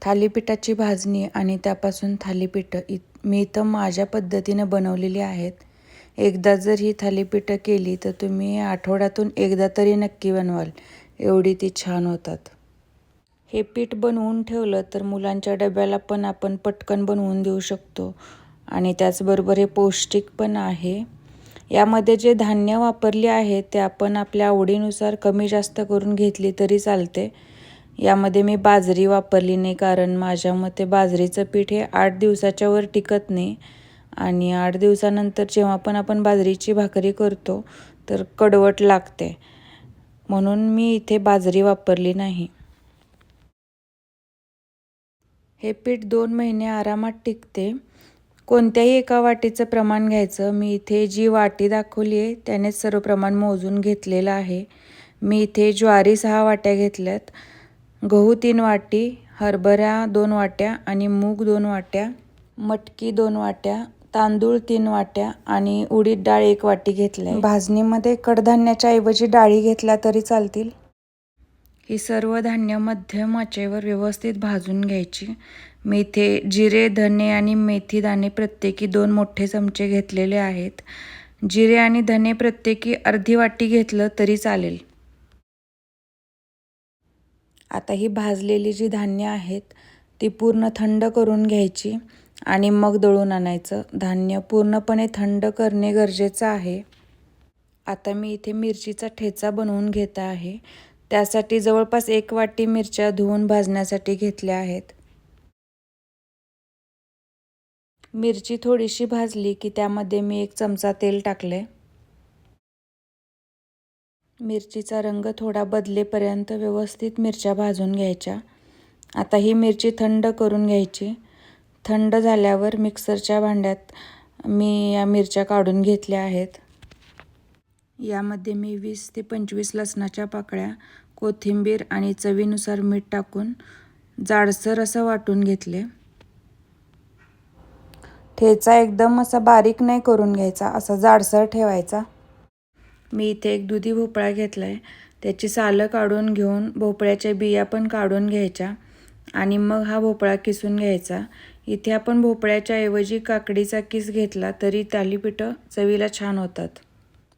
थालीपीठाची भाजणी आणि त्यापासून थालीपीठं मी इथं माझ्या पद्धतीने बनवलेली आहेत. एकदा जर ही थालीपीठं केली तर तुम्ही आठवड्यातून एकदा तरी नक्की बनवाल, एवढी ती छान होतात. हे पीठ बनवून ठेवलं तर मुलांच्या डब्याला पण आपण पटकन बनवून देऊ शकतो आणि त्याचबरोबर हे पौष्टिक पण आहे. यामध्ये जे धान्य वापरले आहे ते आपण आपल्या आवडीनुसार कमी जास्त करून घेतली तरी चालते. यामध्ये मी बाजरी वापरली नाही, कारण माझ्या मते बाजरीचं पीठ हे 8 दिवसाच्या वर टिकत नाही आणि 8 दिवसानंतर जेव्हा पण आपण बाजरीची भाकरी करतो तर कडवट लागते, म्हणून मी इथे बाजरी वापरली नाही. हे पीठ 2 महिने आरामात टिकते. कोणत्याही एका वाटीचं प्रमाण घ्यायचं. मी इथे जी वाटी दाखवली आहे त्यानेच सर्व प्रमाण मोजून घेतलेलं आहे. मी इथे ज्वारी 6 वाट्या घेतल्यात, गहू 3 वाटी, हरभरा 2 वाट्या आणि मूग 2 वाट्या, मटकी 2 वाट्या, तांदूळ 3 वाट्या आणि उडीद डाळ 1 वाटी घेतली. भाजणीमध्ये कडधान्याच्या ऐवजी डाळी घेतल्या तरी चालतील. ही सर्व धान्य मध्यम आचेवर व्यवस्थित भाजून घ्यायची. मी इथे जिरे, धने आणि मेथी दाणे प्रत्येकी 2 मोठे चमचे घेतलेले आहेत. जिरे आणि धने प्रत्येकी अर्धी वाटी घेतलं तरी चालेल. आता ही भाजलेली जी धान्य आहेत ती पूर्ण थंड करून घ्यायची आणि मग दळून आणायचं. धान्य पूर्णपणे थंड करणे गरजेचं आहे. आता मी इथे मिरचीचा ठेचा बनवून घेत आहे. त्यासाठी जवळपास 1 वाटी मिरच्या धुवून भाजण्यासाठी घेतल्या आहेत. मिरची थोडीशी भाजली की त्यामध्ये मी 1 चमचा तेल टाकले. मिरचीचा रंग थोडा बदलेपर्यंत व्यवस्थित मिरच्या भाजून घ्यायच्या. आता ही मिरची थंड करून घ्यायची. थंड झाल्यावर मिक्सरच्या भांड्यात मी या मिरच्या काढून घेतल्या आहेत. यामध्ये मी 20 ते 25 लसणाच्या पाकळ्या, कोथिंबीर आणि चवीनुसार मीठ टाकून जाडसर असं वाटून घेतले. ठेचा एकदम असा बारीक नाही करून घ्यायचा, असा जाडसर ठेवायचा. मी इथे एक दुधी भोपळा घेतला आहे. त्याची सालं काढून घेऊन भोपळ्याच्या बिया पण काढून घ्यायच्या आणि मग हा भोपळा किसून घ्यायचा. इथे आपण भोपळ्याच्या ऐवजी काकडीचा किस घेतला तरी थालीपीठं चवीला छान होतात.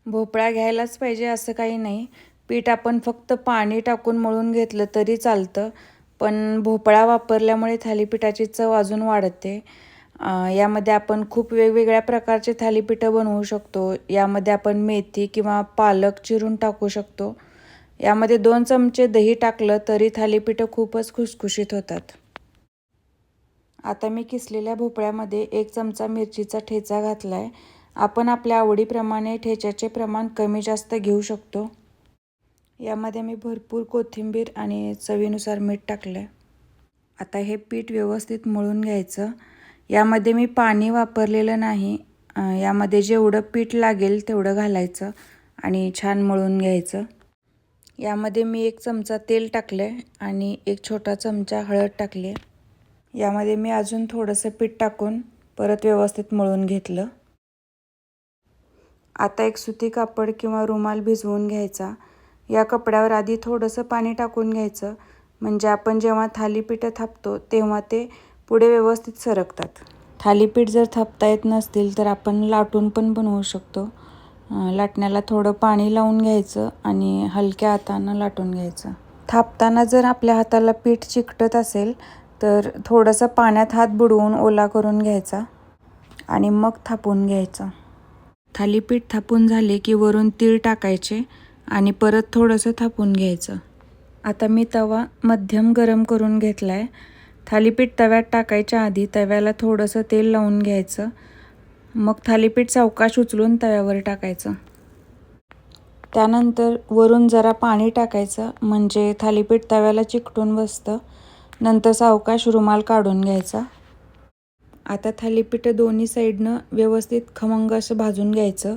भोपळा घ्यायलाच पाहिजे असं काही नाही. पीठ आपण फक्त पाणी टाकून मळून घेतलं तरी चालतं, पण भोपळा वापरल्यामुळे थालीपीठाची चव अजून वाढते. यामध्ये आपण खूप वेगवेगळ्या प्रकारचे थालीपीठं बनवू शकतो. यामध्ये आपण मेथी किंवा पालक चिरून टाकू शकतो. यामध्ये 2 चमचे दही टाकलं तरी थालीपीठं खूपच खुसखुशीत होतात. आता मी किसलेल्या भोपळ्यामध्ये 1 चमचा मिरचीचा ठेचा घातला आहे. आपण आपल्या आवडीप्रमाणे ठेच्याचे प्रमाण कमी जास्त घेऊ शकतो. यामध्ये मी भरपूर कोथिंबीर आणि चवीनुसार मीठ टाकलं आहे. आता हे पीठ व्यवस्थित मळून घ्यायचं. यामध्ये मी पाणी वापरलेलं नाही. यामध्ये जेवढं पीठ लागेल तेवढं घालायचं आणि छान मळून घ्यायचं. यामध्ये मी 1 चमचा तेल टाकलं आहे आणि 1 छोटा चमचा हळद टाकली आहे. यामध्ये मी अजून थोडंसं पीठ टाकून परत व्यवस्थित मळून घेतलं. आता एक सुती कापड किंवा रुमाल भिजवून घ्यायचा. या कपड्यावर आधी थोडंसं पाणी टाकून घ्यायचं, म्हणजे आपण जेव्हा थालीपीठं थापतो तेव्हा ते पुढे व्यवस्थित सरकतात. थालीपीठ जर थापता येत नसतील तर आपण लाटून पण बनवू शकतो. लाटण्याला थोडं पाणी लावून घ्यायचं आणि हलक्या हातानं लाटून घ्यायचं. थापताना जर आपल्या हाताला पीठ चिकटत असेल तर थोडंसं पाण्यात हात बुडवून ओला करून घ्यायचा आणि मग थापून घ्यायचं. थालीपीठ थापून झाले की वरून तीळ टाकायचे आणि परत थोडंसं थापून घ्यायचं. आता मी तवा मध्यम गरम करून घेतला आहे. थालीपीठ तव्यात टाकायच्या आधी तव्याला थोडंसं तेल लावून घ्यायचं. मग थालीपीठ सावकाश उचलून तव्यावर टाकायचं. त्यानंतर वरून जरा पाणी टाकायचं, म्हणजे थालीपीठ तव्याला चिकटून बसतं. नंतर सावकाश रुमाल काढून घ्यायचा. आता थालीपीठ दोन्ही साईडनं व्यवस्थित खमंग असं भाजून घ्यायचं.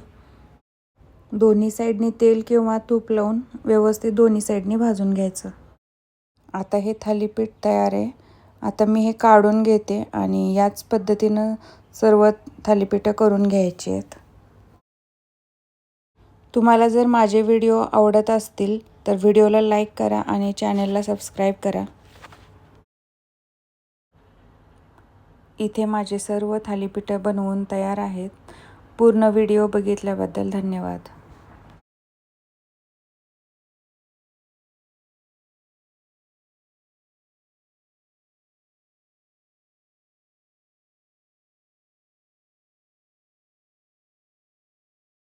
दोन्ही साईडनी तेल किंवा तूप लावून व्यवस्थित दोन्ही साईडनी भाजून घ्यायचं. आता हे थालीपीठ तयार आहे. आता मी हे काढून घेते आणि याच पद्धतीनं सर्व थालीपीठं करून घ्यायची आहेत. तुम्हाला जर माझे व्हिडिओ आवडत असतील तर व्हिडिओला लाईक करा आणि चॅनलला सबस्क्राईब करा. इथे माझे सर्व थालीपीठं बनवून तयार आहेत. पूर्ण व्हिडिओ बघितल्याबद्दल धन्यवाद.